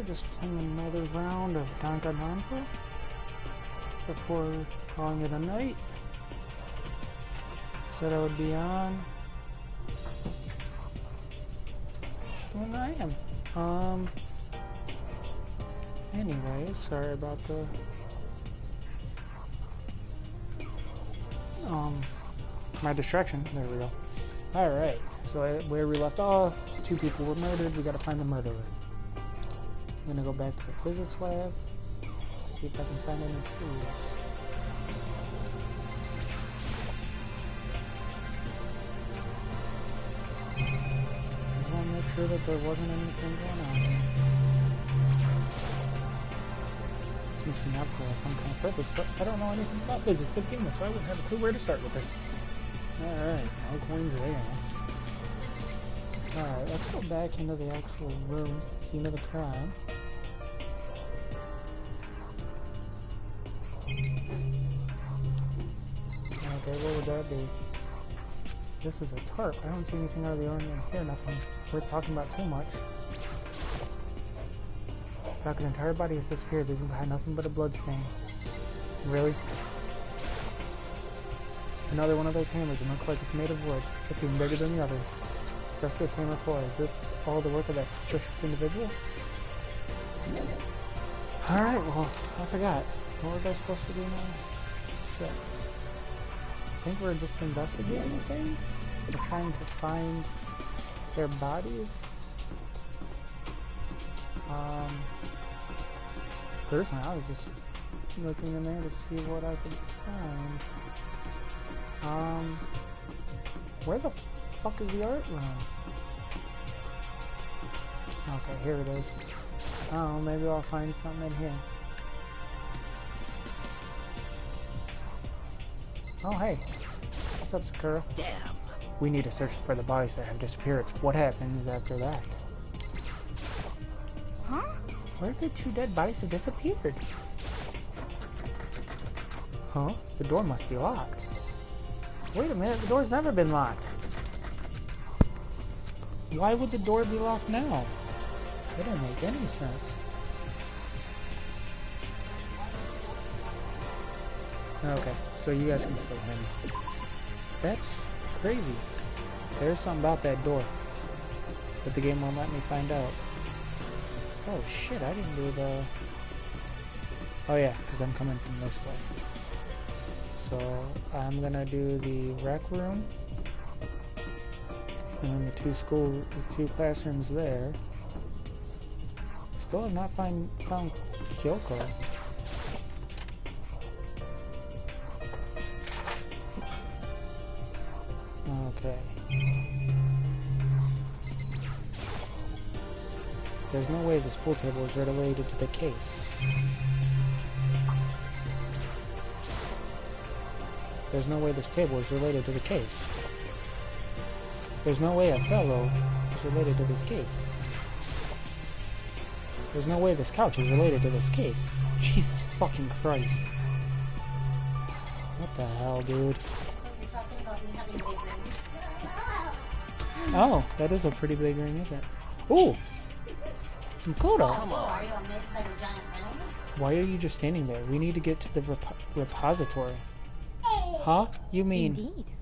here, just playing another round of Danganronpa before calling it a night. Said I would be on, and I am. Anyway, sorry about the my distraction. There we go. Alright, so where we left off, 2 people were murdered. We gotta find the murderer. I'm gonna go back to the physics lab, see if I can find any clues. Just want to make sure that there wasn't anything going on. Missing out for some kind of purpose, but I don't know anything about physics to begin with, so I wouldn't have a clue where to start with this. Alright, no coins there. Alright, let's go back into the actual room, scene of the crime. Okay, what would that be? This is a tarp. I don't see anything out of the ordinary here, nothing worth talking about too much. Falcon's entire body has disappeared, leaving behind nothing but a blood stain. Really? Another one of those hammers, it looks like it's made of wood. It's even bigger than the others. Just this hammer 4. Is this all the work of that suspicious individual? Alright, well, I forgot. What was I supposed to do now? Shit. I think we're just investigating things? We're trying to find their bodies? Personally, I was just looking in there to see what I could find. Where the fuck is the art room? Okay, here it is. Oh, maybe I'll find something in here. Oh, hey. What's up, Sakura? Damn. We need to search for the bodies that have disappeared. What happens after that? Huh? Where did 2 dead bodies have disappeared? Huh? The door must be locked. Wait a minute, the door's never been locked. Why would the door be locked now? That doesn't make any sense. Okay, so you guys can still hear me. That's crazy. There's something about that door, but the game won't let me find out. Oh shit, I didn't do the... Oh yeah, because I'm coming from this way. So I'm gonna do the rec room. And then the 2 classrooms there. Still have not found Kyoko. Okay. There's no way this pool table is related to the case. There's no way this table is related to the case. There's no way Othello is related to this case. There's no way this couch is related to this case. Jesus fucking Christ. What the hell, dude? Oh, that is a pretty big ring, isn't it? Ooh! Makoto! Come on. Why are you just standing there? We need to get to the repository. Huh? You mean... Indeed.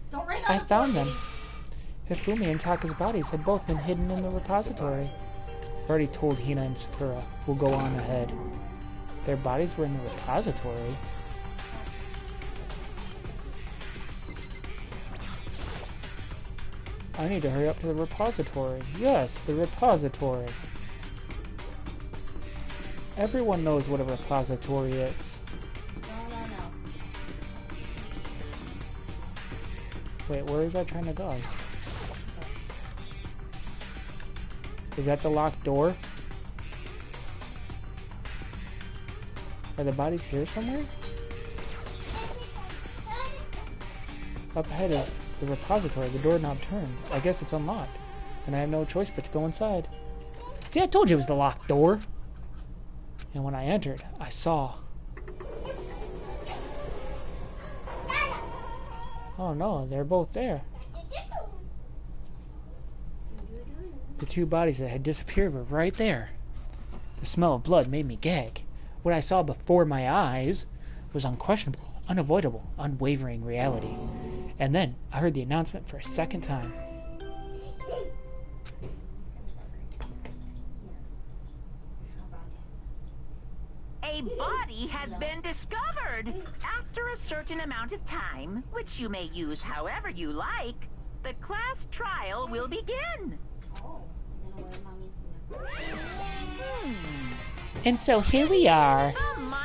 I found them. Hifumi and Taka's bodies had both been hidden in the repository. I've already told Hina and Sakura. We'll go on ahead. Their bodies were in the repository. I need to hurry up to the repository. Yes, the repository. Everyone knows what a repository is. Wait, where is that trying to go? Is that the locked door? Are the bodies here somewhere? Up ahead is the repository. The door now turned. I guess it's unlocked. Then I have no choice but to go inside. See, I told you it was the locked door. And when I entered, I saw... Oh no, they're both there. The 2 bodies that had disappeared were right there. The smell of blood made me gag. What I saw before my eyes was unquestionable, unavoidable, unwavering reality. And then I heard the announcement for a second time. A body has been discovered. After a certain amount of time, which you may use however you like, the class trial will begin. And so here we are.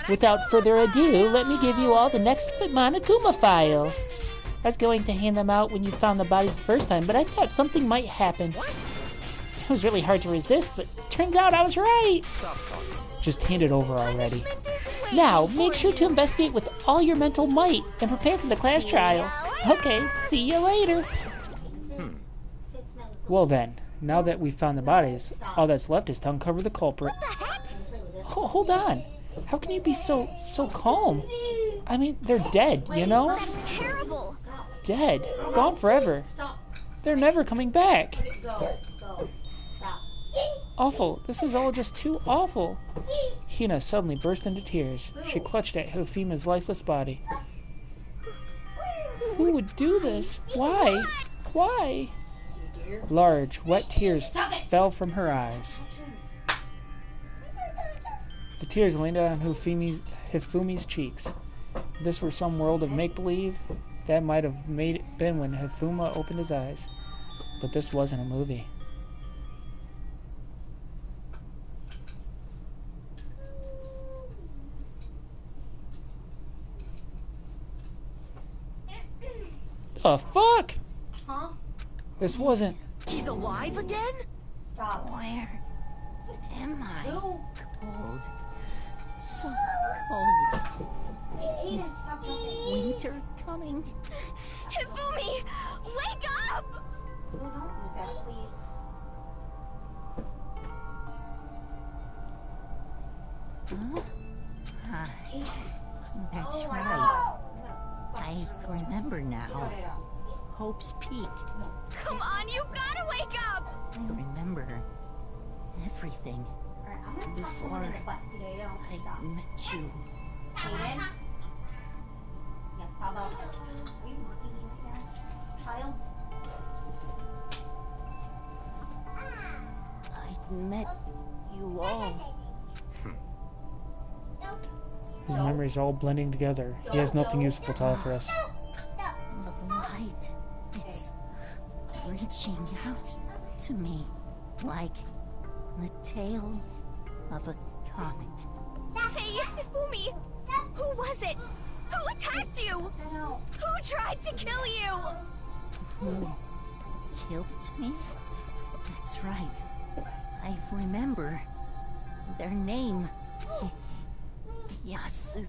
Without further ado, let me give you all the next Monokuma file. I was going to hand them out when you found the bodies the first time, but I thought something might happen. It was really hard to resist, but turns out I was right. Just hand it over already. Now, make sure to investigate with all your mental might and prepare for the class trial. Okay, see you later. Well then, now that we've found the bodies, all that's left is to uncover the culprit. Hold on. How can you be so calm? I mean, they're dead, you know? That's terrible. Dead. Gone forever. They're never coming back. Awful. This is all just too awful. Hina suddenly burst into tears. She clutched at Hifumi's lifeless body. Who would do this? Why? Why? Large, wet tears fell from her eyes. The tears landed on Hifumi's cheeks. If this were some world of make-believe, that might have been when Hifuma opened his eyes. But this wasn't a movie. The fuck? Huh? This wasn't... He's alive again? Stop. Where am I? Who? Cold. So cold. Is winter coming? Hifumi! Wake up! Who don't use that, please? Huh? That's right. I remember now. Hope's Peak. Come on, you gotta wake up! I remember everything Alright, I'm gonna pop before someone in the butt today, don't stop. I met you. Aiden? Yeah, Pablo. Are you mocking me right now? Child? I met you all. His memories are all blending together. He has nothing useful to offer us. The light. It's reaching out to me like the tail of a comet. Hey, Hifumi! Who was it? Who attacked you? Who tried to kill you? Who killed me? That's right. I remember their name. Yasu.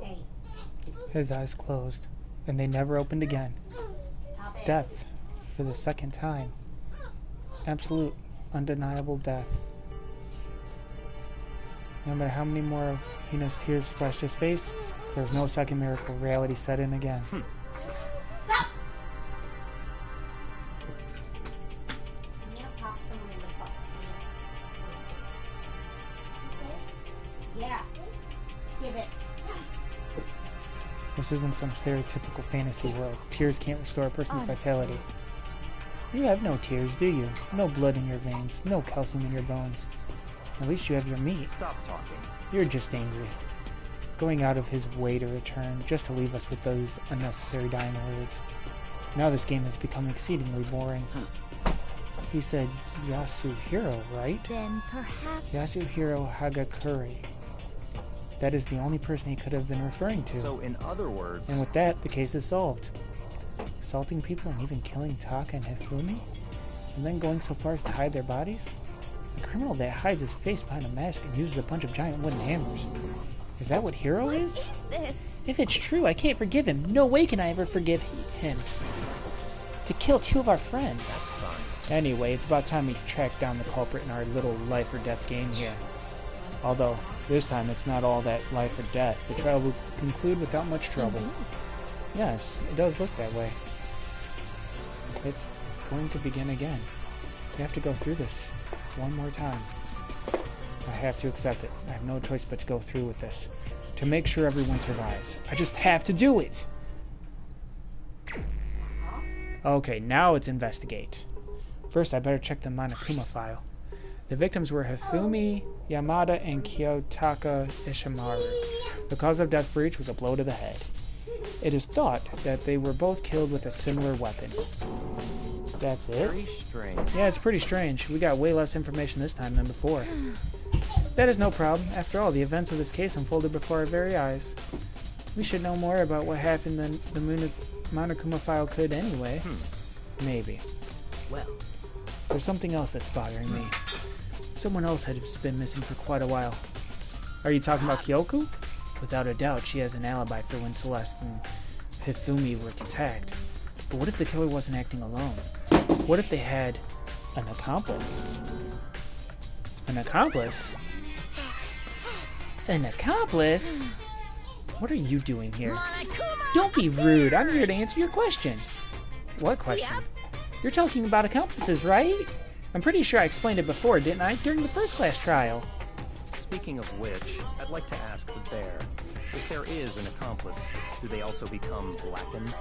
Hey, His eyes closed, and they never opened again. stop it. Death, for the second time. Absolute, undeniable death. No matter how many more of Hina's tears splashed his face, there was no second miracle. Reality set in again. Stop! I'm gonna pop someone in the butt. Yeah. Give it. This isn't some stereotypical fantasy world. Tears can't restore a person's vitality. You have no tears, do you? No blood in your veins, no calcium in your bones. At least you have your meat. Stop talking. You're just angry. Going out of his way to return, just to leave us with those unnecessary dying words. Now this game has become exceedingly boring. He said Yasuhiro, right? Then perhaps... Yasuhiro Hagakure. That is the only person he could have been referring to. So, in other words, And with that, the case is solved. Assaulting people and even killing Taka and Hifumi? And then going so far as to hide their bodies? A criminal that hides his face behind a mask and uses a bunch of giant wooden hammers. Is that what Hero What is? is this? If it's true, I can't forgive him. No way can I ever forgive him. To kill two of our friends. fine. Anyway, it's about time we track down the culprit in our little life or death game here. Although, this time it's not all that life or death. The trial will conclude without much trouble. Indeed. Yes, it does look that way. It's going to begin again. We have to go through this one more time. I have to accept it. I have no choice but to go through with this. To make sure everyone survives. I just have to do it! Okay, now it's investigate. First, I better check the Monokuma file. The victims were Hifumi Yamada and Kiyotaka Ishimaru. The cause of death for each was a blow to the head. It is thought that they were both killed with a similar weapon. That's it? Very strange. Yeah, it's pretty strange. We got way less information this time than before. That is no problem. After all, the events of this case unfolded before our very eyes. We should know more about what happened than the Monokuma file could anyway. Maybe. Well, There's something else that's bothering me. Someone else has been missing for quite a while. Are you talking about Kyoku? Without a doubt, she has an alibi for when Celeste and Hifumi were attacked. But what if the killer wasn't acting alone? What if they had an accomplice? An accomplice? An accomplice? What are you doing here? Don't be rude. I'm here to answer your question. What question? You're talking about accomplices, right? I'm pretty sure I explained it before, didn't I? During the first class trial. speaking of which, I'd like to ask the bear, if there is an accomplice, do they also become blackened?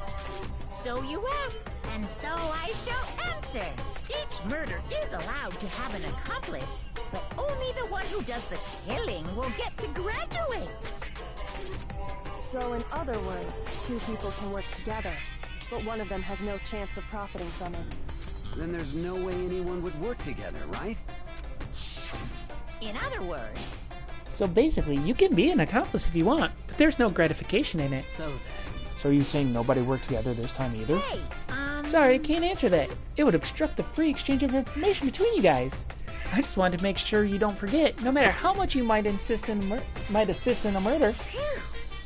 So you ask, and so I shall answer. Each murder is allowed to have an accomplice, but only the one who does the killing will get to graduate. So in other words, two people can work together, but one of them has no chance of profiting from it. Then there's no way anyone would work together, right? In other words... So basically, you can be an accomplice if you want, but there's no gratification in it. So then... So are you saying nobody worked together this time either? Hey, Sorry, I can't answer that. It would obstruct the free exchange of information between you guys. I just wanted to make sure you don't forget, no matter how much you might assist in a murder,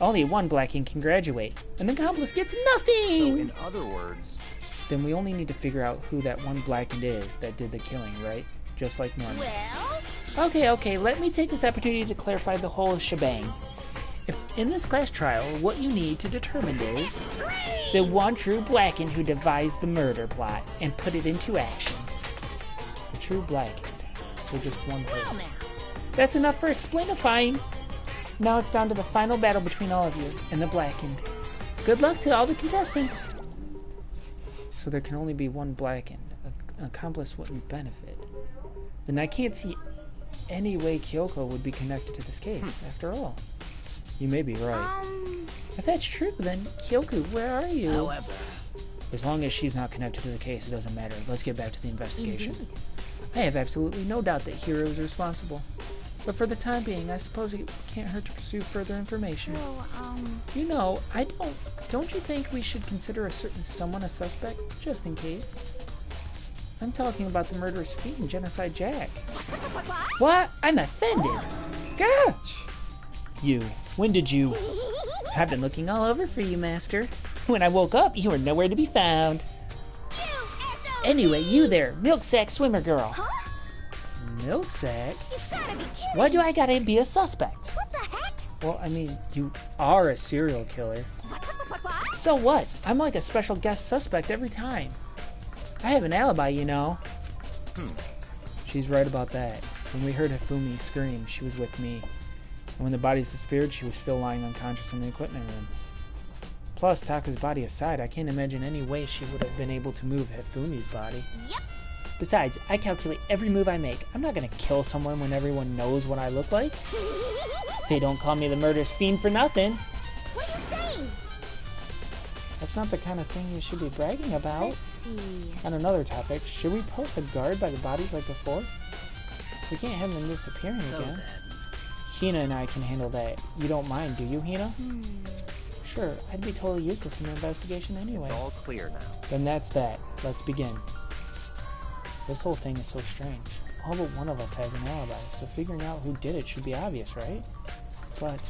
only one Blacking can graduate. An accomplice gets nothing! So in other words... Then we only need to figure out who that one Blackened is that did the killing, right? Just like normal. well... Okay, let me take this opportunity to clarify the whole shebang. If in this class trial, what you need to determine is the one true Blackened who devised the murder plot and put it into action. The true Blackened. So just one Well person. now, That's enough for explainifying. Now it's down to the final battle between all of you and the Blackened. Good luck to all the contestants. So there can only be one Blackened. An accomplice wouldn't benefit. Then I can't see any way Kyoko would be connected to this case, after all. You may be right. If that's true, then Kyoku, where are you? However... As long as she's not connected to the case, it doesn't matter. Let's get back to the investigation. I have absolutely no doubt that Hiro is responsible. But for the time being, I suppose it can't hurt to pursue further information. You know, don't you think we should consider a certain someone a suspect, just in case? I'm talking about the murderous fiend, Genocide Jack. What? I'm offended. Gah! You. When did you... I've been looking all over for you, Master. When I woke up, you were nowhere to be found. Anyway, you there, Milksack Swimmer Girl. Huh? Milksack? You gotta be kidding! Why do I gotta be a suspect? What the heck? Well, I mean, you are a serial killer. What? So what? I'm like a special guest suspect every time. I have an alibi, you know. She's right about that. When we heard Hifumi scream, she was with me. And when the bodies disappeared, she was still lying unconscious in the equipment room. Plus, Taka's body aside, I can't imagine any way she would have been able to move Hifumi's body. Yep. Besides, I calculate every move I make. I'm not gonna kill someone when everyone knows what I look like. They don't call me the murderous fiend for nothing. What are you saying? That's not the kind of thing you should be bragging about. Let's see. On another topic, should we post a guard by the bodies like before? We can't have them disappearing So again. then... Hina and I can handle that. You don't mind, do you, Hina? Sure, I'd be totally useless in the investigation anyway. It's all clear now. Then that's that. Let's begin. This whole thing is so strange. All but one of us has an alibi, so figuring out who did it should be obvious, right? But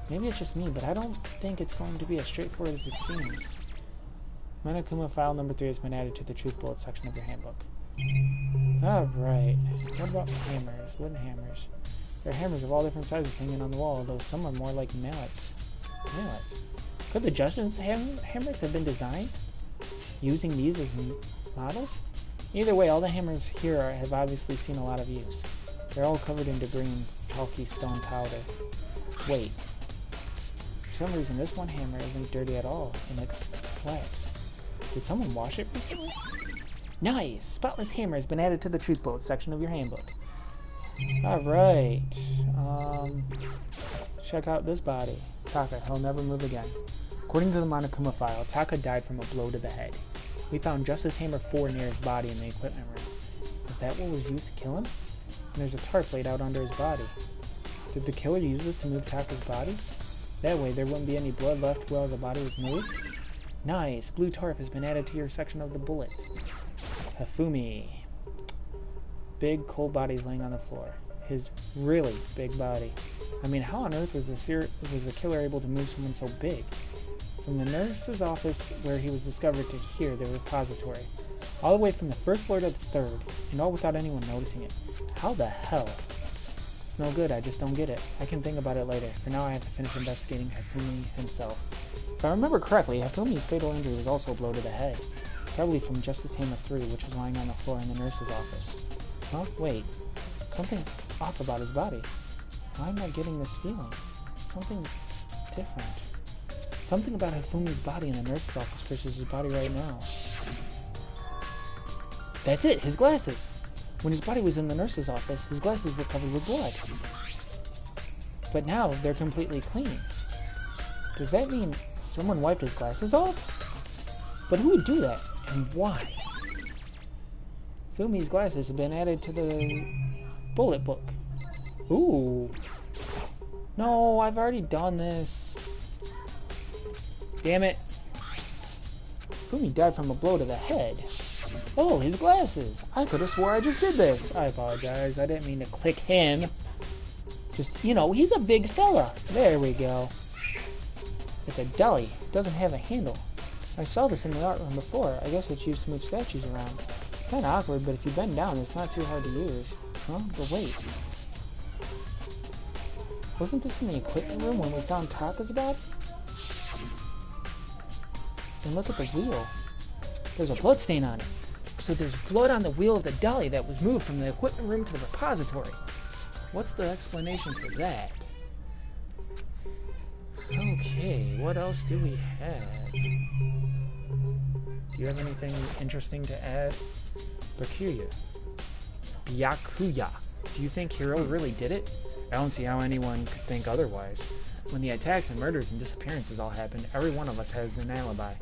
maybe it's just me, but I don't think it's going to be as straightforward as it seems. Monokuma file number 3 has been added to the truth bullet section of your handbook. Alright. What about hammers? Wooden hammers. There are hammers of all different sizes hanging on the wall, although some are more like mallets. Mallets? Could the Justin's hammers have been designed? using these as models? Either way, all the hammers here have obviously seen a lot of use. They're all covered in debris and chalky stone powder. Wait. For some reason, this one hammer isn't dirty at all, and it's flat. Did someone wash it recently? Nice! Spotless hammer has been added to the truth bullet section of your handbook. Alright. Check out this body. Taka, he'll never move again. According to the Monokuma file, Taka died from a blow to the head. We found Justice Hammer 4 near his body in the equipment room. Is that what was used to kill him? And there's a tarp laid out under his body. Did the killer use this to move Taka's body? That way there wouldn't be any blood left while the body was moved? Nice! Blue tarp has been added to your section of the bullets. Hifumi. Big, cold body's laying on the floor. His really big body. I mean, how on earth was the killer able to move someone so big? From the nurse's office where he was discovered to here, the repository. All the way from the first floor to the third, and all without anyone noticing it. How the hell? It's no good, I just don't get it. I can think about it later. For now, I have to finish investigating Hifumi himself. If I remember correctly, Hifumi's fatal injury was also a blow to the head. Probably from Justice Hammer 3, which was lying on the floor in the nurse's office. Huh? Wait. Something's off about his body. Why am I getting this feeling? Something's different. Something about Hifumi's body in the nurse's office versus his body right now. That's it! His glasses! When his body was in the nurse's office, his glasses were covered with blood. But now, they're completely clean. Does that mean someone wiped his glasses off? But who would do that, and why? Fumi's glasses have been added to the bullet book. Ooh. No, I've already done this. Damn it. Fumi died from a blow to the head. Oh, his glasses. I could have swore I just did this. I apologize. I didn't mean to click him. Just, you know, he's a big fella. There we go. It's a deli. It doesn't have a handle. I saw this in the art room before. I guess it's used to move statues around. It's kind of awkward, but if you bend down, it's not too hard to use. Huh? But wait. Wasn't this in the equipment room when we found Taka's body? And look at the wheel. There's a blood stain on it. So there's blood on the wheel of the dolly that was moved from the equipment room to the repository. What's the explanation for that? Okay, what else do we have? Do you have anything interesting to add? Byakuya. Do you think Hiro really did it? I don't see how anyone could think otherwise. When the attacks and murders and disappearances all happened, every one of us has an alibi.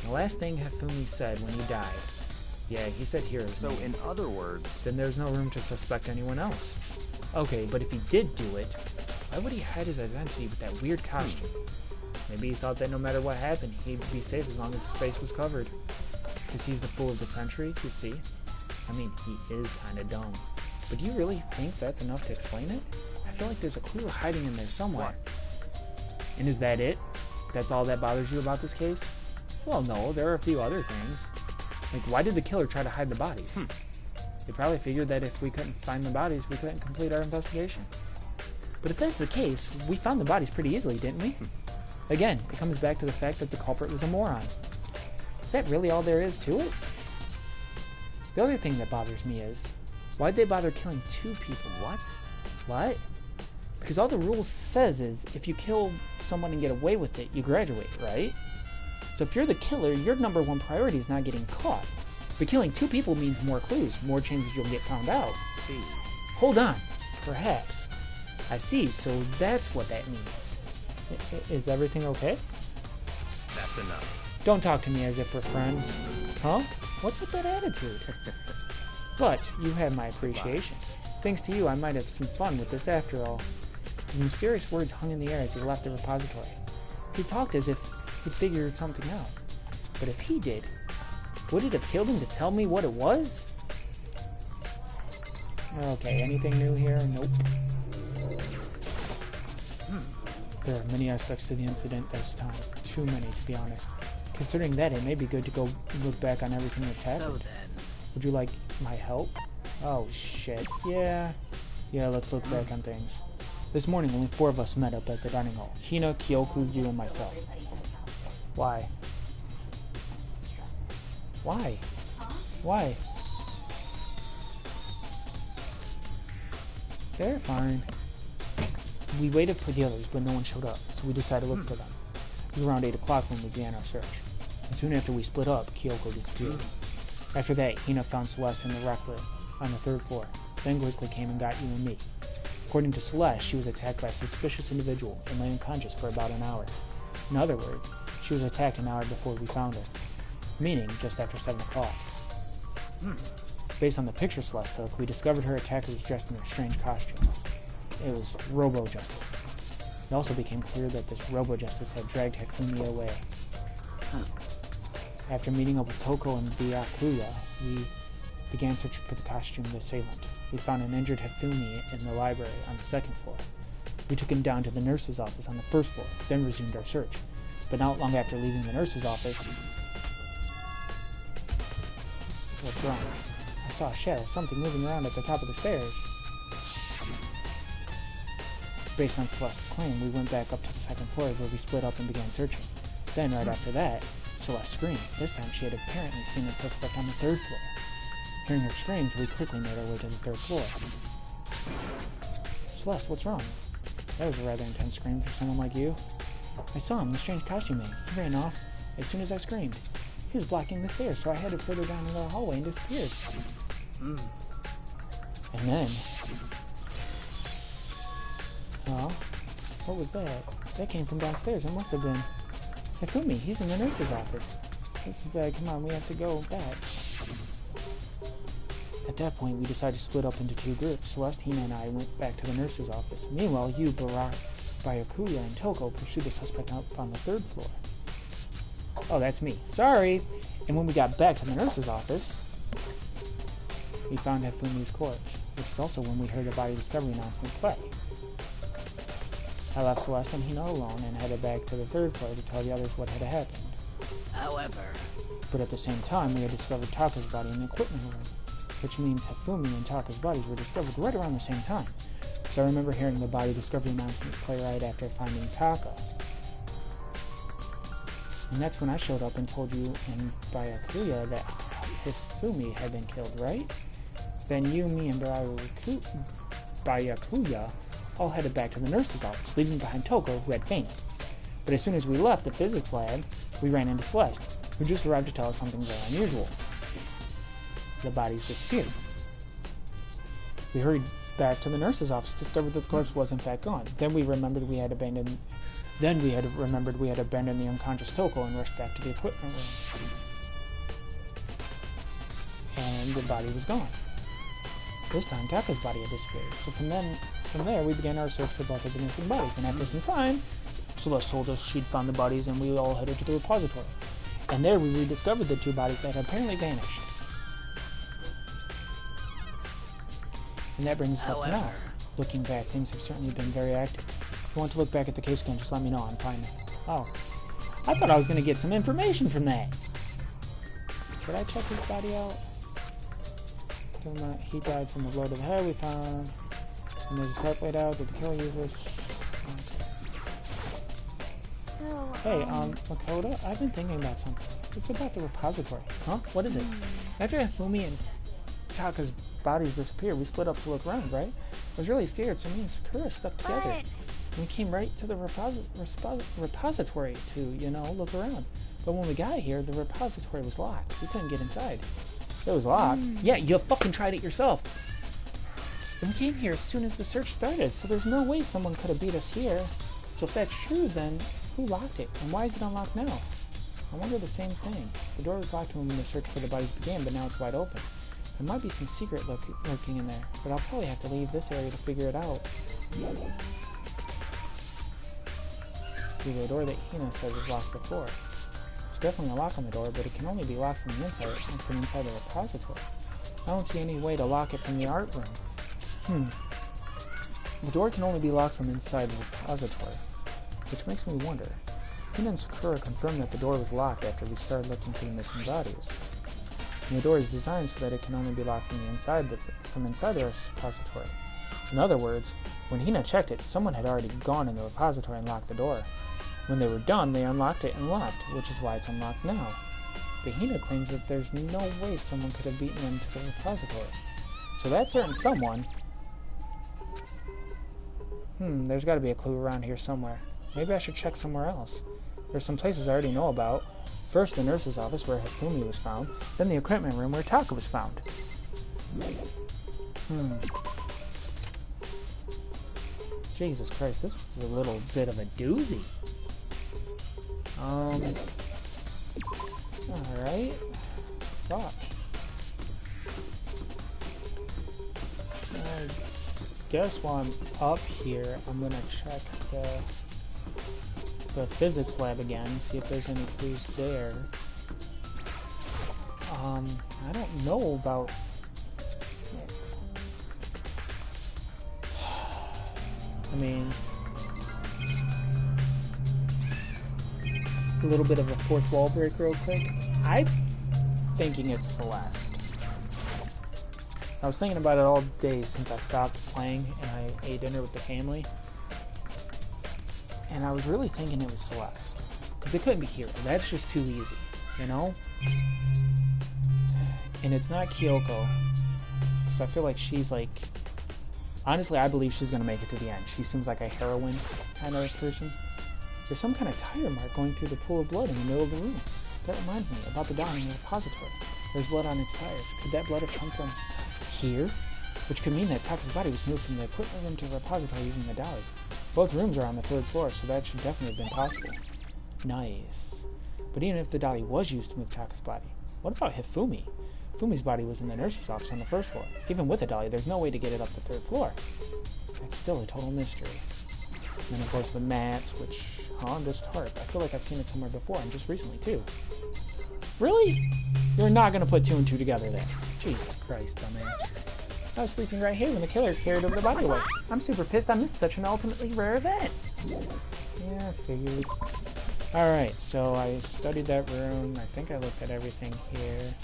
The last thing Hifumi said when he died. Yeah, he said Hiro's So name. in other words... Then there's no room to suspect anyone else. Okay, but if he did do it, why would he hide his identity with that weird costume? Maybe he thought that no matter what happened, he'd be safe as long as his face was covered. Because he's the fool of the century, you see? I mean, he is kinda dumb. But do you really think that's enough to explain it? I feel like there's a clue hiding in there somewhere. What? And is that it? That's all that bothers you about this case? Well, no, there are a few other things. Like, why did the killer try to hide the bodies? They probably figured that if we couldn't find the bodies, we couldn't complete our investigation. But if that's the case, we found the bodies pretty easily, didn't we? Again, it comes back to the fact that the culprit was a moron. Is that really all there is to it? The other thing that bothers me is, why'd they bother killing two people? What? What? Because all the rule says is, if you kill someone and get away with it, you graduate, right? So if you're the killer, your number one priority is not getting caught. But killing two people means more clues, more chances you'll get found out. See. Hold on. Perhaps. I see, so that's what that means. Is everything okay? That's enough. Don't talk to me as if we're friends. Huh? What's with that attitude? But you have my appreciation. Thanks to you, I might have some fun with this after all. The mysterious words hung in the air as he left the repository. He talked as if he'd figured something out. But if he did, would it have killed him to tell me what it was? Okay, anything new here? Nope. There are many aspects to the incident this time. Too many, to be honest. Considering that, it may be good to go look back on everything that's happened. So then... Would you like my help? Oh, shit. Yeah, let's look back on things. This morning, only 4 of us met up at the dining hall. Hina, Kyoku, you, and myself. Why? Why? Huh? Why? They're fine. We waited for the others, but no one showed up, so we decided to look for them. It was around 8 o'clock when we began our search. And soon after we split up, Kyoko disappeared. After that, Hina found Celeste in the rec room on the 3rd floor, then quickly came and got you and me. According to Celeste, she was attacked by a suspicious individual and lay unconscious for about an hour. In other words, she was attacked an hour before we found her, meaning just after 7 o'clock. Based on the picture Celeste took, we discovered her attacker was dressed in a strange costume. It was Robo-Justice. It also became clear that this Robo-Justice had dragged Hifumi away. After meeting up with Toko and Byakuya, we began searching for the costumed assailant. We found an injured Hifumi in the library on the 2nd floor. We took him down to the nurse's office on the 1st floor, then resumed our search. But not long after leaving the nurse's office... What's wrong? I saw a shadow, something moving around at the top of the stairs. Based on Celeste's claim, we went back up to the 2nd floor where we split up and began searching. Then, right after that, Celeste screamed. This time she had apparently seen the suspect on the 3rd floor. Hearing her screams, we quickly made our way to the 3rd floor. Celeste, what's wrong? That was a rather intense scream for someone like you. I saw him, the strange costume man. He ran off as soon as I screamed. He was blocking the stairs, so I headed further down the hallway and disappeared. And then... Well, what was that? That came from downstairs. It must have been... Hifumi, he's in the nurse's office. This is bad. Come on, we have to go back. At that point, we decided to split up into 2 groups. Celeste, Hina, and I went back to the nurse's office. Meanwhile, you, Byakuya, and Toko pursued the suspect up on the 3rd floor. Oh, that's me. Sorry! And when we got back to the nurse's office, we found Hifumi's corpse, which is also when we heard the body discovery announcement play. I left Celeste and Hina alone and headed back to the 3rd floor to tell the others what had happened. However... But at the same time, we had discovered Taka's body in the equipment room, which means Hifumi and Taka's bodies were discovered right around the same time. So I remember hearing the body discovery announcement play right after finding Taka. And that's when I showed up and told you and Byakuya that Hifumi had been killed, right? Then you, me, and Byakuya all headed back to the nurse's office, leaving behind Toko, who had fainted. But as soon as we left the physics lab, we ran into Celeste, who just arrived to tell us something very unusual. The bodies disappeared. We hurried back to the nurse's office, discovered that the corpse was in fact gone. Then we remembered we had abandoned the unconscious Toko and rushed back to the equipment room. And the body was gone. This time, Taka's body had disappeared. So from there, we began our search for both of the missing bodies. And after some time, Celeste told us she'd found the bodies, and we all headed to the repository. And there we rediscovered the 2 bodies that had apparently vanished. And that brings us up to now. Looking back, things have certainly been very active. If you want to look back at the case again, just let me know. I'm fine. Oh. I thought I was going to get some information from that. Did I check his body out? He died from a blow to the head we found. And there's his heart laid out. Did the killer use this? Okay. So, Hey, Makoto, I've been thinking about something. It's about the repository. Huh? What is it? After Hifumi and Taka's bodies disappeared, we split up to look around, right? I was really scared, so me and Sakura stuck together. And we came right to the repository to, look around. But when we got here, the repository was locked. We couldn't get inside. It was locked. Yeah, you fucking tried it yourself. And we came here as soon as the search started, so there's no way someone could have beat us here. So if that's true, then who locked it? And why is it unlocked now? I wonder the same thing. The door was locked when the search for the bodies began, but now it's wide open. There might be some secret lurking in there, but I'll probably have to leave this area to figure it out. See, the door that Hina says is locked before. There's definitely a lock on the door, but it can only be locked from the inside and from inside the repository. I don't see any way to lock it from the art room. The door can only be locked from inside the repository, which makes me wonder. Hina and Sakura confirmed that the door was locked after we started looking for the missing bodies. And the door is designed so that it can only be locked from inside the repository. In other words, when Hina checked it, someone had already gone in the repository and locked the door. When they were done, they unlocked it and locked, which is why it's unlocked now. But Hina claims that there's no way someone could have beaten them to the repository. So that certain someone... there's got to be a clue around here somewhere. Maybe I should check somewhere else. There's some places I already know about. First, the nurse's office where Hifumi was found. Then the equipment room where Taka was found. Jesus Christ, this was a little bit of a doozy. Alright. Fuck. I guess while I'm up here, I'm gonna check the physics lab again, see if there's any clues there. I don't know about it. I mean, a little bit of a fourth wall break real quick. I'm thinking it's Celeste. I was thinking about it all day since I stopped playing and I ate dinner with the family. And I was really thinking it was Celeste. Because it couldn't be Hiro. That's just too easy, you know? And it's not Kyoko. Because I feel like she's like... Honestly, I believe she's going to make it to the end. She seems like a heroine kind of person. There's some kind of tire mark going through the pool of blood in the middle of the room. That reminds me about the dolly in the repository. There's blood on its tires. Could that blood have come from here? Which could mean that Taka's body was moved from the equipment room to the repository using the dolly. Both rooms are on the 3rd floor, so that should definitely have been possible. Nice. But even if the dolly was used to move Taka's body, what about Hifumi? Hifumi's body was in the nurse's office on the 1st floor. Even with a dolly, there's no way to get it up the 3rd floor. That's still a total mystery. And then, of course, the mats, which... this tarp. I feel like I've seen it somewhere before, and just recently, too. Really? You're not going to put 2 and 2 together there. Jesus Christ, dumbass. I was sleeping right here when the killer carried over the body away. I'm super pissed I missed such an ultimately rare event. Yeah, I figured. Alright, so I studied that room. I think I looked at everything here.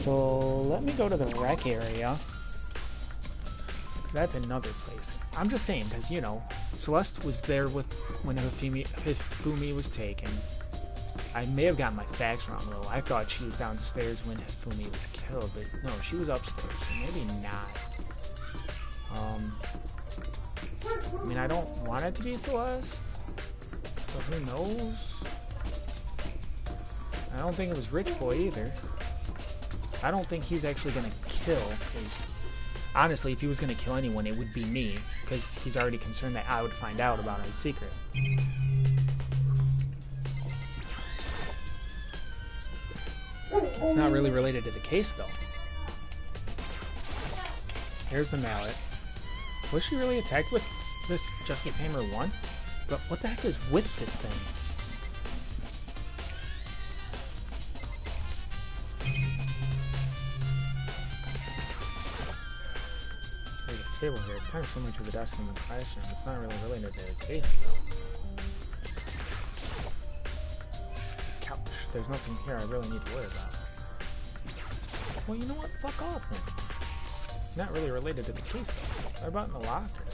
So let me go to the rec area. That's another place. I'm just saying, because, you know, Celeste was there with when Hifumi was taken. I may have gotten my facts wrong, though. I thought she was downstairs when Hifumi was killed, but no, she was upstairs, so maybe not. I mean, I don't want it to be Celeste, but who knows? I don't think it was Rich Boy either. I don't think he's actually gonna kill, because honestly, if he was gonna kill anyone, it would be me, because he's already concerned that I would find out about his secret. It's not really related to the case, though. Here's the mallet. Was she really attacked with this Justice Hammer 1? But what the heck is with this thing? There's a table here. It's kind of similar to the desk in the classroom. It's not really related to the case, though. Couch. There's nothing here I really need to worry about. Well, you know what? Fuck off, then. Not really related to the case, though. What about in the locker?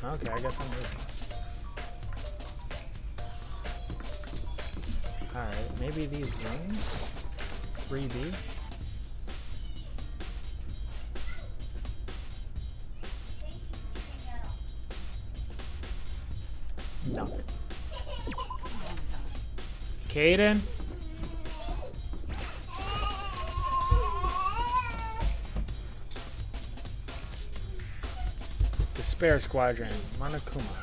Okay, I guess I'm moving. Alright, maybe these rooms? 3B? Nothing. Caden? Despair Squadron, Monokuma.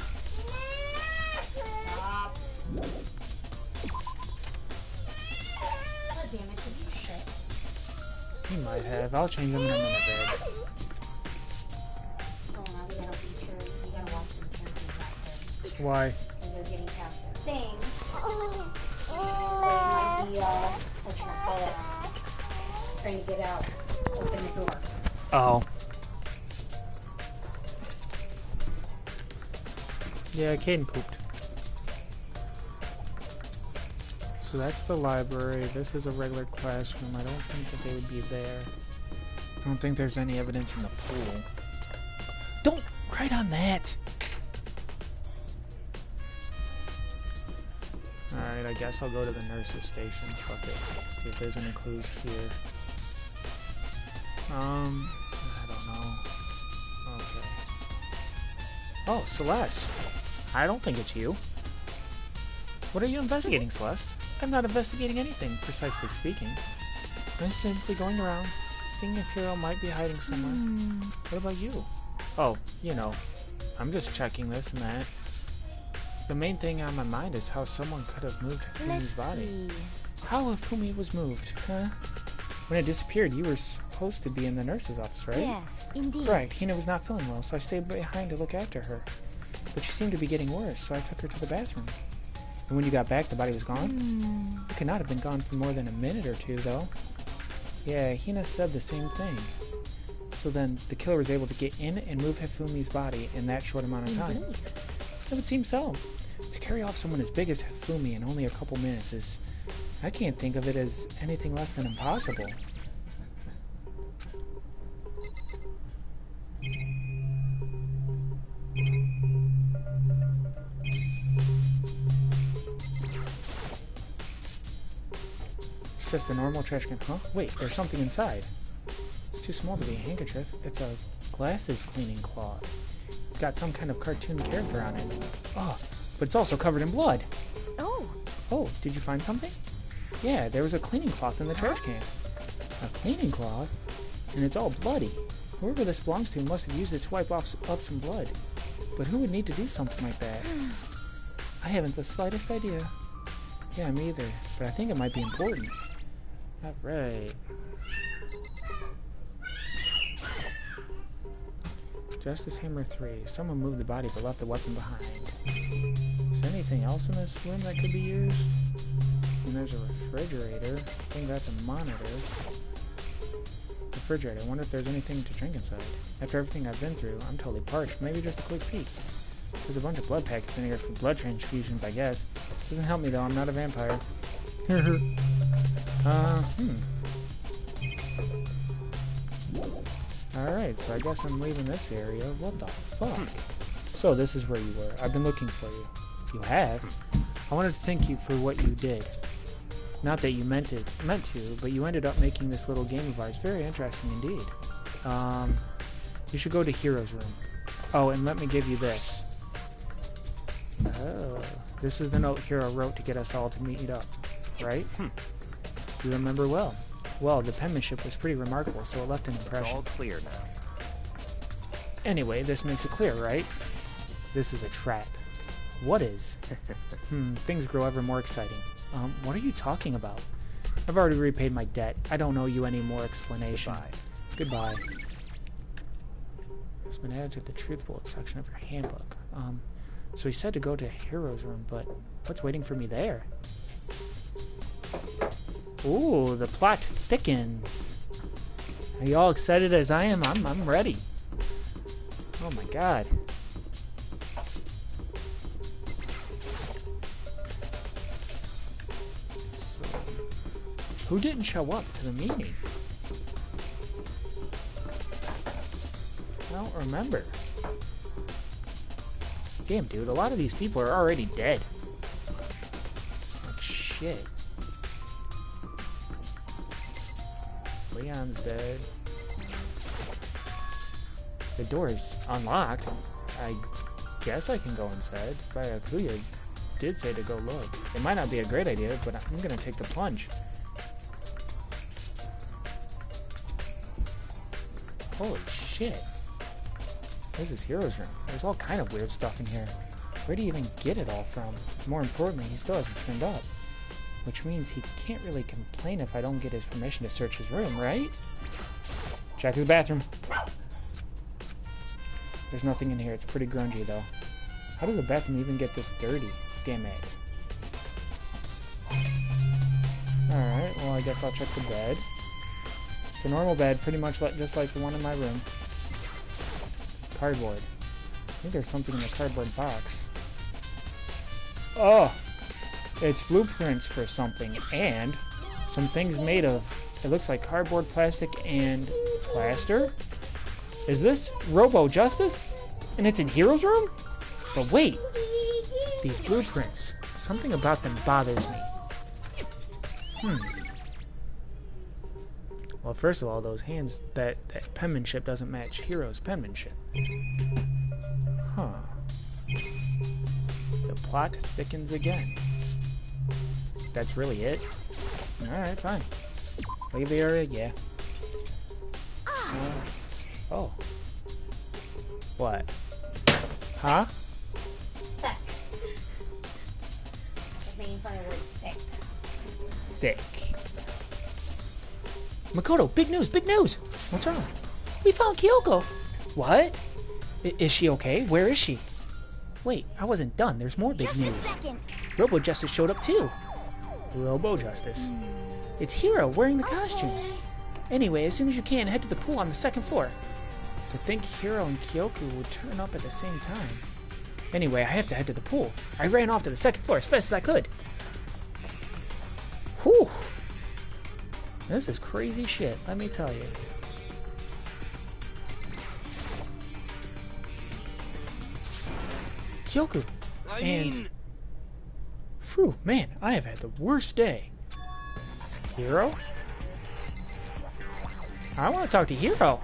He might have. I'll change him in a minute, babe. Why? Because they're getting past their things. They might be, whatchamacallit, trying to get out, open the door. Oh. Yeah, Caden pooped. So that's the library. This is a regular classroom. I don't think that they would be there. I don't think there's any evidence in the pool. Don't write on that! Alright, I guess I'll go to the nurse's station. Fuck it. See if there's any clues here. I don't know. Okay. Oh, Celeste. I don't think it's you. What are you investigating, Celeste? I'm not investigating anything, precisely speaking. I'm simply going around, seeing if Hero might be hiding somewhere. What about you? Oh, you know, I'm just checking this and that. The main thing on my mind is how someone could have moved Fumi's body. How if Fumi was moved, huh? When it disappeared, you were supposed to be in the nurse's office, right? Yes, indeed. Correct. Hina was not feeling well, so I stayed behind to look after her. But she seemed to be getting worse, so I took her to the bathroom. And when you got back, the body was gone? It could not have been gone for more than a minute or two, though. Yeah, Hina said the same thing. So then, the killer was able to get in and move Hifumi's body in that short amount of time. Indeed. It would seem so. To carry off someone as big as Hifumi in only a couple minutes is... I can't think of it as anything less than impossible. It's just a normal trash can, huh? Wait, there's something inside. It's too small to be a handkerchief. It's a glasses cleaning cloth. It's got some kind of cartoon character on it. Oh, but it's also covered in blood. Oh, did you find something? Yeah, there was a cleaning cloth in the trash can. A cleaning cloth? And it's all bloody. Whoever this belongs to must have used it to wipe off up some blood. But who would need to do something like that? I haven't the slightest idea. Yeah, me either. But I think it might be important. Alright. Justice Hammer 3. Someone moved the body but left the weapon behind. Is there anything else in this room that could be used? And there's a refrigerator. I think that's a monitor. Refrigerator. I wonder if there's anything to drink inside. After everything I've been through, I'm totally parched. Maybe just a quick peek. There's a bunch of blood packets in here for blood transfusions, I guess. Doesn't help me though, I'm not a vampire. Alright, so I guess I'm leaving this area. What the fuck? So this is where you were. I've been looking for you. You have? I wanted to thank you for what you did. Not that you meant to, but you ended up making this little game of ours very interesting indeed. You should go to Hero's room. Oh, and let me give you this. Oh, this is the note Hero wrote to get us all to meet up, right? You remember well. Well, the penmanship was pretty remarkable, so it left an impression. It's all clear now. Anyway, this makes it clear, right? This is a trap. What is? Things grow ever more exciting. What are you talking about? I've already repaid my debt. I don't owe you any more explanation. Goodbye. It's been added to the truth bullet section of your handbook. So he said to go to Hero's room, but what's waiting for me there? Ooh, the plot thickens. Are you all excited as I am? I'm ready. Oh my god. So, who didn't show up to the meeting? I don't remember. Damn, dude, a lot of these people are already dead. Like, shit. Leon's dead. The door is unlocked. I guess I can go inside. Byakuya did say to go look. It might not be a great idea, but I'm gonna take the plunge. Holy shit. This is Hero's room. There's all kind of weird stuff in here. Where do you even get it all from? More importantly, he still hasn't turned up. Which means he can't really complain if I don't get his permission to search his room, right? Check the bathroom. There's nothing in here. It's pretty grungy, though. How does a bathroom even get this dirty? Damn it. Alright, well, I guess I'll check the bed. It's a normal bed, pretty much just like the one in my room. Cardboard. I think there's something in the cardboard box. Oh! It's blueprints for something, and some things made of, it looks like cardboard, plastic, and plaster? Is this Robo Justice? And it's in Hero's room? But wait! These blueprints. Something about them bothers me. Well, first of all, those hands, that penmanship doesn't match Hiro's penmanship. Huh. The plot thickens again. That's really it? Alright, fine. Leave the area? Yeah. Oh. What? Huh? Thick. It's making fun of the word thick. Thick. Makoto, big news, big news! What's wrong? We found Kyoko! What? Is she okay? Where is she? Wait, I wasn't done. There's more big news. Just a second. Robo Justice showed up too. Robo Justice. It's Hiro wearing the costume. Anyway, as soon as you can, head to the pool on the second floor. To think Hiro and Kyoko would turn up at the same time. Anyway, I have to head to the pool. I ran off to the second floor as fast as I could. Whew. This is crazy shit, let me tell you. Kyoko. Phew, man, I have had the worst day. Hiro? I want to talk to Hiro.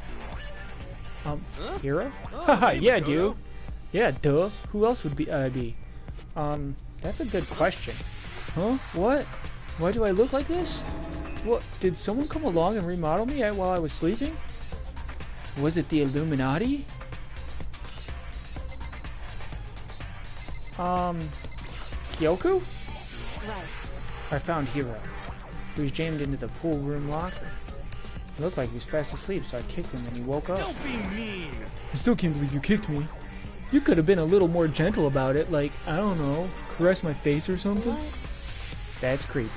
Hiro? Haha, yeah, dude. Yeah, duh. Who else would I be? That's a good question. Huh? What? Why do I look like this? What? Did someone come along and remodel me while I was sleeping? Was it the Illuminati? Kyoko? Right. I found Hiro. He was jammed into the pool room locker. It looked like he was fast asleep, so I kicked him and he woke up. Don't be mean! I still can't believe you kicked me. You could have been a little more gentle about it, like, I don't know, caress my face or something. What? That's creepy.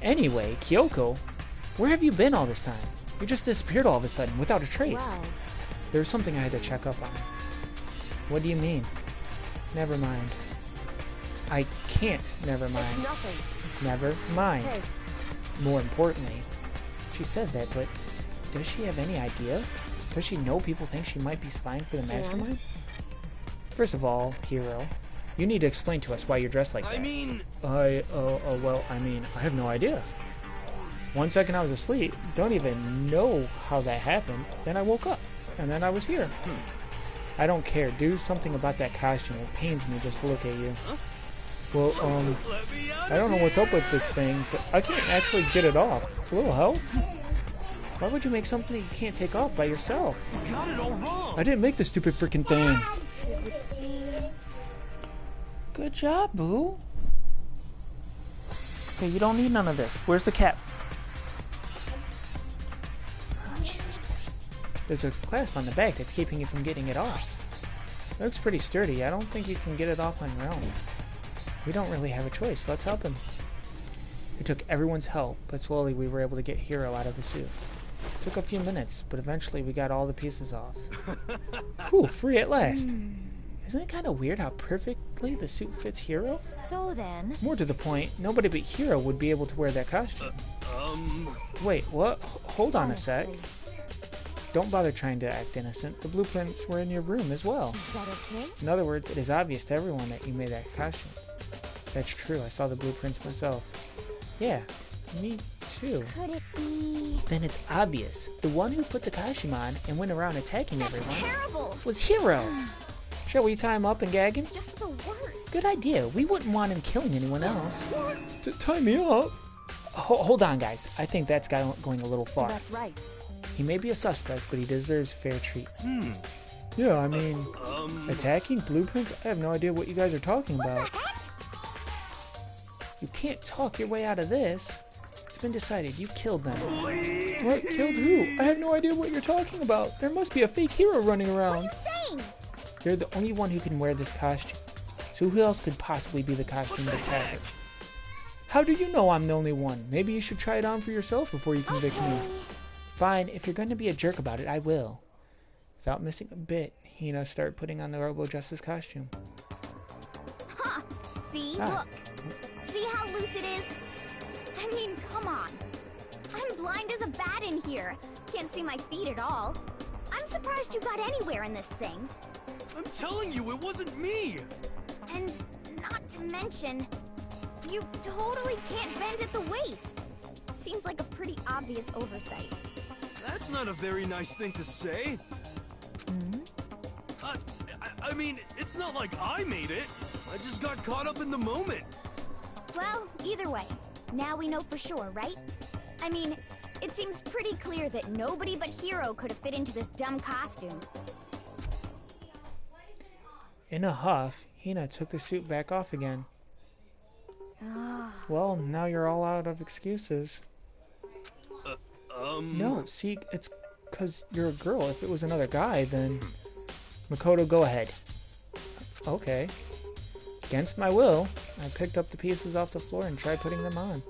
Anyway, Kyoko, where have you been all this time? You just disappeared all of a sudden, without a trace. Wow. There was something I had to check up on. What do you mean? Never mind. I can't never mind. It's nothing. Never mind. Hey. More importantly, she says that, but does she have any idea? Does she know people think she might be spying for the mastermind? First of all, Hiro, you need to explain to us why you're dressed like that. Well, I have no idea. 1 second I was asleep, don't even know how that happened, then I woke up, and then I was here. I don't care, do something about that costume, it pains me just to look at you. Well, I don't know what's up with this thing, but I can't actually get it off. A little help? Why would you make something you can't take off by yourself? You got it all wrong! I didn't make the stupid freaking thing. Good job, boo. Okay, you don't need none of this. Where's the cap? Oh, Jesus Christ. There's a clasp on the back that's keeping you from getting it off. It looks pretty sturdy. I don't think you can get it off on your own. We don't really have a choice. Let's help him. It took everyone's help, but slowly we were able to get Hiro out of the suit. It took a few minutes, but eventually we got all the pieces off. Whew, free at last. Isn't it kind of weird how perfectly the suit fits Hiro? So then... More to the point, nobody but Hiro would be able to wear that costume. Wait, what? Hold on a sec. Don't bother trying to act innocent. The blueprints were in your room as well. Is that okay? In other words, it is obvious to everyone that you made that costume. That's true, I saw the blueprints myself. Yeah, me too. Could it be... Then it's obvious. The one who put the costume on and went around attacking That's everyone terrible! was Hiro. Shall we tie him up and gag him? Just the worst. Good idea. We wouldn't want him killing anyone else. To tie me up? Hold on, guys. I think that's going a little far. That's right. He may be a suspect, but he deserves fair treatment. Yeah, I mean, attacking blueprints? I have no idea what you guys are talking about. You can't talk your way out of this. It's been decided. You killed them. What? Killed who? I have no idea what you're talking about. There must be a fake hero running around. What are you saying? You're the only one who can wear this costume. So who else could possibly be the costumed attacker? How do you know I'm the only one? Maybe you should try it on for yourself before you convict me. Fine, if you're going to be a jerk about it, I will. Without missing a bit, Hina started putting on the Robo Justice costume. Huh. See? Look. See how loose it is? I mean, come on. I'm blind as a bat in here. Can't see my feet at all. I'm surprised you got anywhere in this thing. I'm telling you, it wasn't me! And not to mention, you totally can't bend at the waist. Seems like a pretty obvious oversight. That's not a very nice thing to say. I mean, it's not like I made it. I just got caught up in the moment. Well, either way, now we know for sure, right? I mean, it seems pretty clear that nobody but Hiro could have fit into this dumb costume. In a huff, Hina took the suit back off again. Well, now you're all out of excuses. No, see, it's because you're a girl. If it was another guy, then... Makoto, go ahead. Okay. Against my will, I picked up the pieces off the floor and tried putting them on.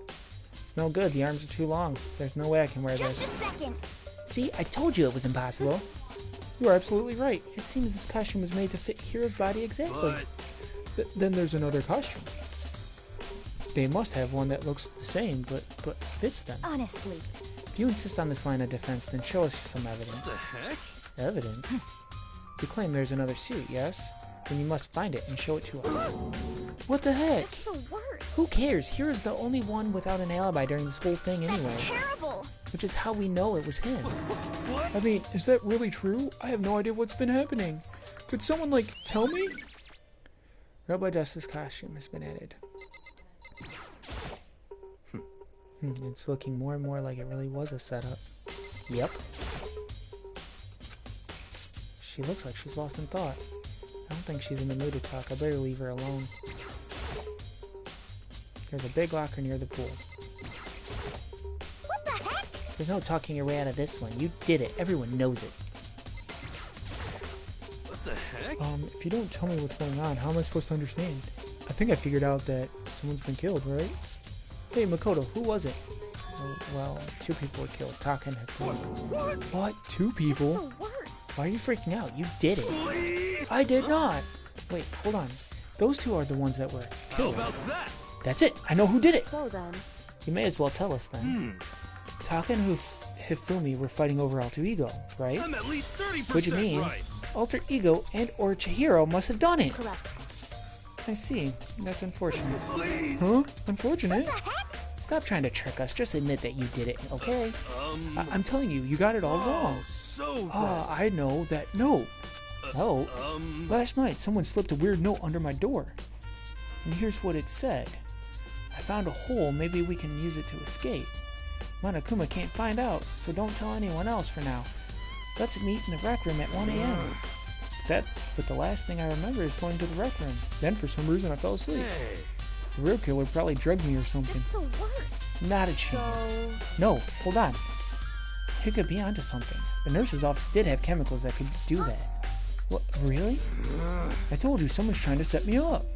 It's no good. The arms are too long. There's no way I can wear this. Just a second. See, I told you it was impossible. You are absolutely right. It seems this costume was made to fit Hiro's body exactly. Then there's another costume. They must have one that looks the same, but fits them. Honestly. If you insist on this line of defense, then show us some evidence. What the heck? Evidence? You claim there's another suit, yes? Then you must find it and show it to us. What the heck? Just the worst. Who cares? Hiro's the only one without an alibi during this whole thing anyway. That's terrible. Which is how we know it was him. What? I mean, is that really true? I have no idea what's been happening. Could someone, like, tell me? Robot Justice costume has been added. It's looking more and more like it really was a setup. Yep. She looks like she's lost in thought. I don't think she's in the mood to talk. I better leave her alone. There's a big locker near the pool. What the heck? There's no talking your way out of this one. You did it. Everyone knows it. What the heck? If you don't tell me what's going on, how am I supposed to understand? I think I figured out that someone's been killed, right? Hey, Makoto, who was it? Well, 2 people were killed. Taka and Hifumi. What? 2 people? Just the worst. Why are you freaking out? You did it. Please? I did not. Wait, hold on. Those 2 are the ones that were How killed. about that? That's it. I know who did it. So then, You may as well tell us then. Taka and Hifumi were fighting over Alter Ego, right? I'm at least 30% Which means right. Alter Ego and or Chihiro must have done it. Correct. I see. That's unfortunate. Please? Huh? Unfortunate? What the heck? Stop trying to trick us. Just admit that you did it, okay? I'm telling you, you got it all wrong. So I know that. No. No. Last night, someone slipped a weird note under my door. And here's what it said. I found a hole. Maybe we can use it to escape. Monokuma can't find out, so don't tell anyone else for now. Let's meet in the rec room at 1 a.m. But the last thing I remember is going to the rec room. Then for some reason I fell asleep. Hey. The real killer probably drugged me or something. Just the worst. Not a chance. so... No, hold on. He could be onto something. The nurse's office did have chemicals that could do that. What, really? I told you, someone's trying to set me up.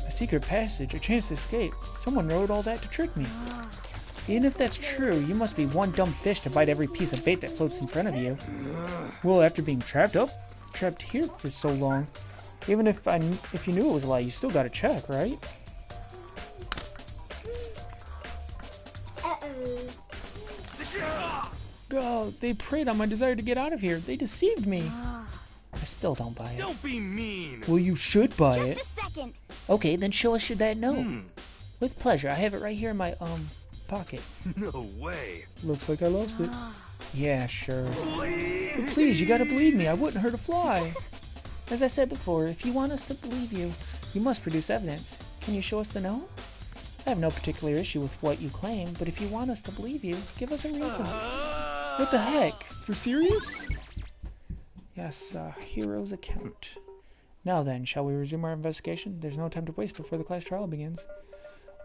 A secret passage, a chance to escape. Someone wrote all that to trick me. Even if that's true, you must be one dumb fish to bite every piece of bait that floats in front of you. Well, after being trapped here for so long, even if you knew it was a lie, you still gotta check, right? Oh, they preyed on my desire to get out of here. They deceived me. I still don't buy it. Don't be mean. Well, you should buy it. Just a second. Okay, then show us that note. With pleasure. I have it right here in my, pocket. No way. Looks like I lost it. Yeah, sure. But please, you gotta believe me. I wouldn't hurt a fly. As I said before, if you want us to believe you, you must produce evidence. Can you show us the note? I have no particular issue with what you claim, but if you want us to believe you, give us a reason. What the heck? For serious? Yes, Hero's account. Now then, shall we resume our investigation? There's no time to waste before the class trial begins.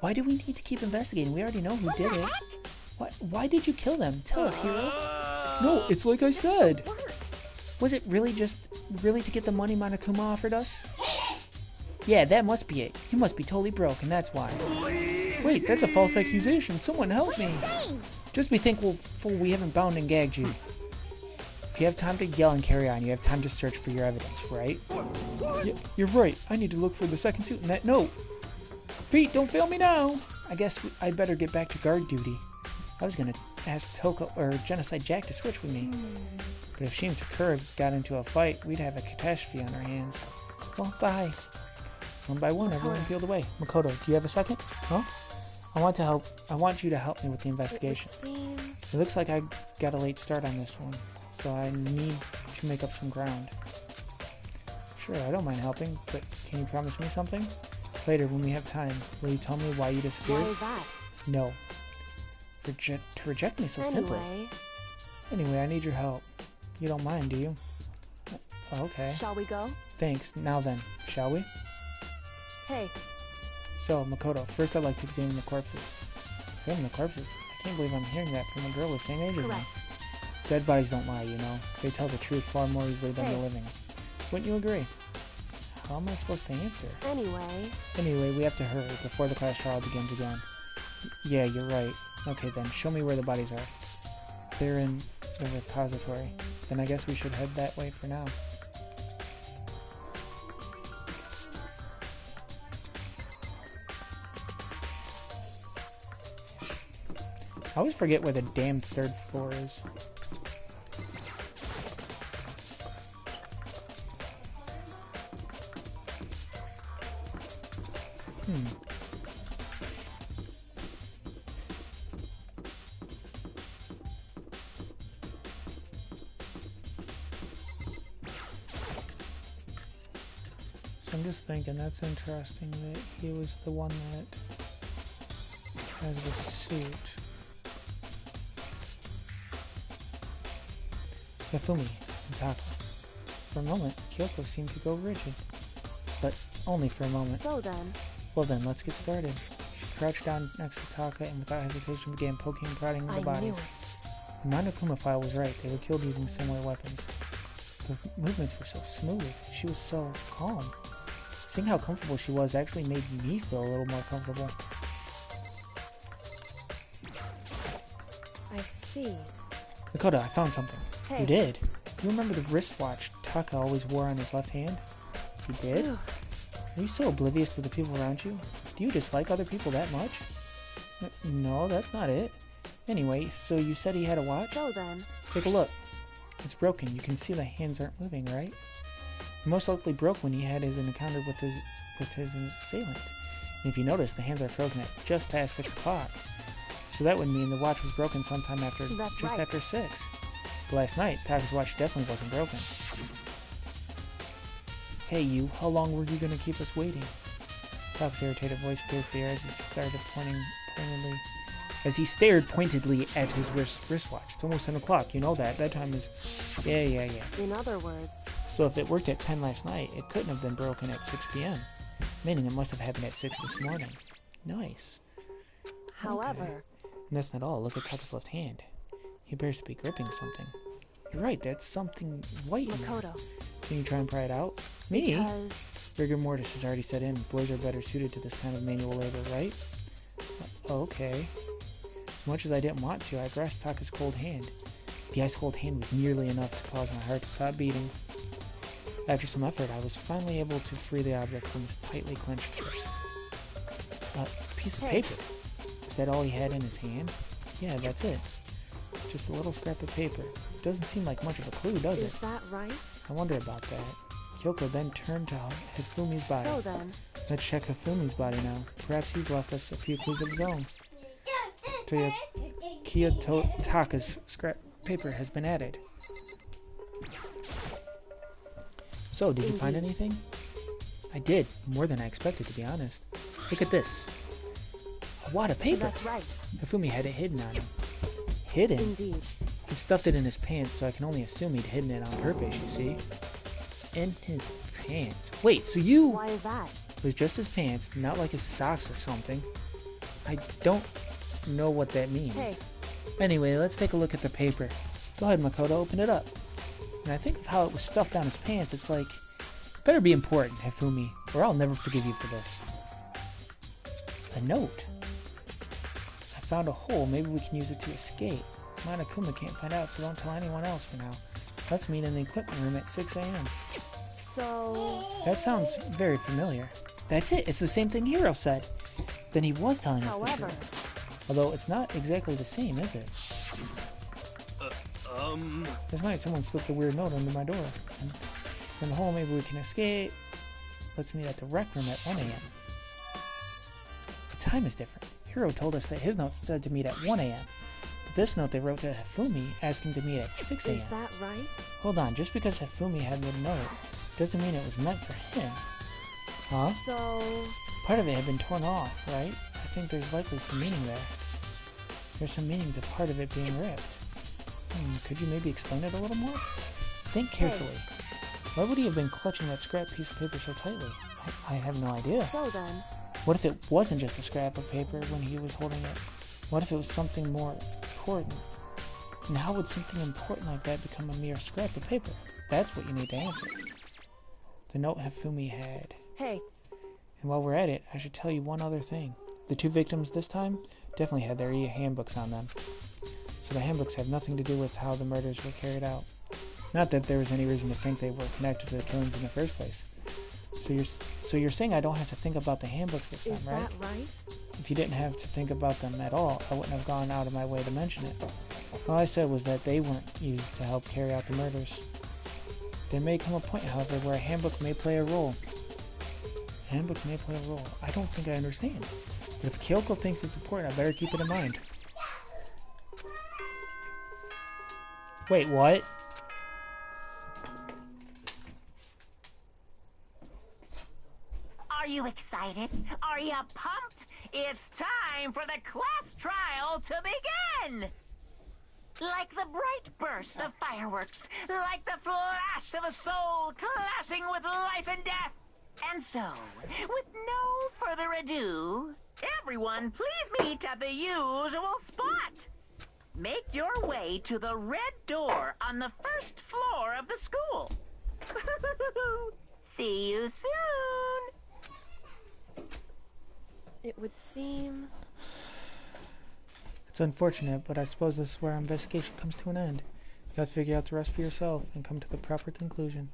Why do we need to keep investigating? We already know who did it. Why did you kill them? Tell us, Hiro. No, it's like I said. Was it really to get the money Monokuma offered us? Yeah, that must be it. You must be totally broke, and that's why. Wait, that's a false accusation. Someone help me. Just be thankful we haven't bound and gagged you. If you have time to yell and carry on, you have time to search for your evidence, right? You're right. I need to look for the second suit in that note. Feet, don't fail me now. I guess I'd better get back to guard duty. I was gonna ask Toko or Genocide Jack to switch with me. But if she and Sakura got into a fight, we'd have a catastrophe on our hands. Well, bye. one by one, everyone peeled away. Makoto, do you have a second? Huh? I want you to help me with the investigation. It looks like I got a late start on this one, so I need to make up some ground. Sure, I don't mind helping, but can you promise me something? Later, when we have time, will you tell me why you disappeared? Why is that? No. To reject me so simply. Anyway, I need your help. You don't mind, do you? Okay. Shall we go? Thanks. Now then, shall we? Hey. So, Makoto, first I'd like to examine the corpses. Examine the corpses? I can't believe I'm hearing that from a girl the same age as me. Dead bodies don't lie, you know. They tell the truth far more easily than the living. Wouldn't you agree? How am I supposed to answer? Anyway, we have to hurry before the class trial begins again. Yeah, you're right. Okay then, show me where the bodies are. They're in the repository. Then I guess we should head that way for now. I always forget where the damn third floor is. So I'm just thinking, that's interesting that he was the one that has the suit. Hifumi and Taka. For a moment, Kyoko seemed to go rigid. But only for a moment. So then... Well then, let's get started. She crouched down next to Taka and without hesitation began poking and prodding the bodies. The Monokuma file was right. They were killed using similar weapons. The movements were so smooth. She was so calm. Seeing how comfortable she was actually made me feel a little more comfortable. I see. Makoto, I found something. Hey. You did? You remember the wristwatch Taka always wore on his left hand? You did? Are you so oblivious to the people around you? Do you dislike other people that much? No, that's not it. Anyway, so you said he had a watch? So then... Take a look. It's broken. You can see the hands aren't moving, right? It most likely broke when he had his encounter with his assailant. And if you notice, the hands are frozen at just past 6 o'clock. So that would mean the watch was broken sometime after after 6. But last night, Taka's watch definitely wasn't broken. Hey you, how long were you gonna keep us waiting? Taka's irritated voice pierced the air as he stared pointedly at his wristwatch. It's almost 10 o'clock, you know that. That time is... Yeah. In other words... So if it worked at 10 last night, it couldn't have been broken at 6 p.m. Meaning it must have happened at 6 this morning. Nice. However... Okay. And that's not all. Look at Taka's left hand. He appears to be gripping something. You're right, that's something white in there. Can you try and pry it out? Me? Because... Rigor mortis has already set in. Boys are better suited to this kind of manual labor, right? Okay. As much as I didn't want to, I grasped Taka's cold hand. The ice-cold hand was nearly enough to cause my heart to stop beating. After some effort, I was finally able to free the object from his tightly clenched fist. A piece of paper. Is that all he had in his hand? Yeah, that's it. Just a little scrap of paper. Doesn't seem like much of a clue, does it? Is that right? I wonder about that. Kyoko then turned to Hifumi's body. So then... Let's check Hifumi's body now. Perhaps he's left us a few clues of his own. Taka's scrap paper has been added. So, did you find anything? I did. More than I expected, to be honest. Look at this. A wad of paper. That's right. Hifumi had it hidden on him. Hidden? Indeed. He stuffed it in his pants, so I can only assume he'd hidden it on purpose, you see. In his pants. Wait, so you... Why is that? It was just his pants, not like his socks or something. I don't know what that means. Hey. Anyway, let's take a look at the paper. Go ahead, Makoto, open it up. And I think of how it was stuffed down his pants. It's like, it better be important, Hifumi, or I'll never forgive you for this. A note. I found a hole. Maybe we can use it to escape. Monokuma can't find out, so don't tell anyone else for now. Let's meet in the equipment room at 6 a.m. So... That sounds very familiar. That's it. It's the same thing Hiro said. Then he was telling us the truth. Although it's not exactly the same, is it? This night someone slipped a weird note under my door. And from the hole maybe we can escape. let's meet at the rec room at 1 a.m. The time is different. Hiro told us that his note said to meet at 1 a.m. But this note they wrote to Hifumi asking to meet at 6 a.m. Is that right? Hold on, just because Hifumi had the note doesn't mean it was meant for him. Huh? So... Part of it had been torn off, right? I think there's likely some meaning there. There's some meaning to part of it being ripped. Could you maybe explain it a little more? Think carefully. Why would he have been clutching that scrap piece of paper so tightly? I have no idea. So then... What if it wasn't just a scrap of paper when he was holding it? What if it was something more important? And how would something important like that become a mere scrap of paper? That's what you need to answer. The note Hifumi had. Hey. And while we're at it, I should tell you one other thing. The 2 victims this time definitely had their handbooks on them. So the handbooks have nothing to do with how the murders were carried out. Not that there was any reason to think they were connected to the killings in the first place. So you're saying I don't have to think about the handbooks this time, right? Is that right? If you didn't have to think about them at all, I wouldn't have gone out of my way to mention it. All I said was that they weren't used to help carry out the murders. There may come a point, however, where a handbook may play a role. A handbook may play a role. I don't think I understand. But if Kyoko thinks it's important, I better keep it in mind. Wait, what? Are you excited? Are you pumped? It's time for the class trial to begin! Like the bright burst of fireworks, like the flash of a soul clashing with life and death. And so, with no further ado, everyone please meet at the usual spot. Make your way to the red door on the first floor of the school. See you soon! It would seem... It's unfortunate, but I suppose this is where our investigation comes to an end. You have to figure out the rest for yourself and come to the proper conclusion.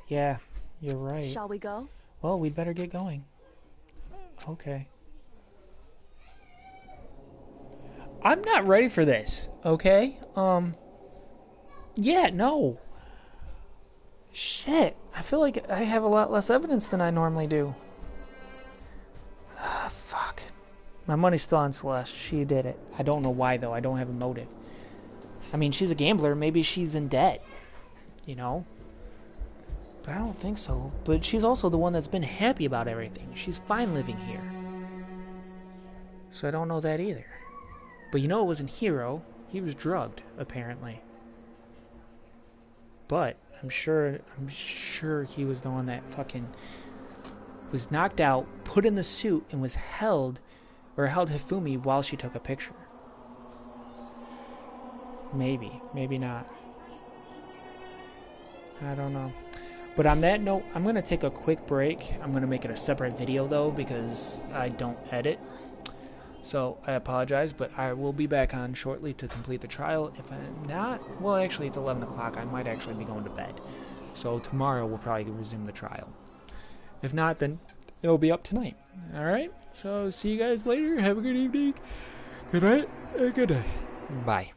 Yeah, you're right. Shall we go? Well, we'd better get going. Okay. I'm not ready for this, okay? Yeah, no. Shit, I feel like I have a lot less evidence than I normally do. Fuck. My money's still on Celeste. She did it. I don't know why, though. I don't have a motive. I mean, she's a gambler. Maybe she's in debt. You know? But I don't think so. But she's also the one that's been happy about everything. She's fine living here. So I don't know that either. But you know it wasn't Hiro. He was drugged, apparently. But I'm sure he was the one that fucking was knocked out, put in the suit, and was held Hifumi while she took a picture. Maybe. Maybe not. I don't know. But on that note, I'm going to take a quick break. I'm going to make it a separate video, though, because I don't edit. So I apologize, but I will be back on shortly to complete the trial. If I'm not, well, actually, it's 11 o'clock. I might actually be going to bed. So tomorrow we'll probably resume the trial. If not, then it'll be up tonight. All right? So see you guys later. Have a good evening. Good night. And good day. Bye.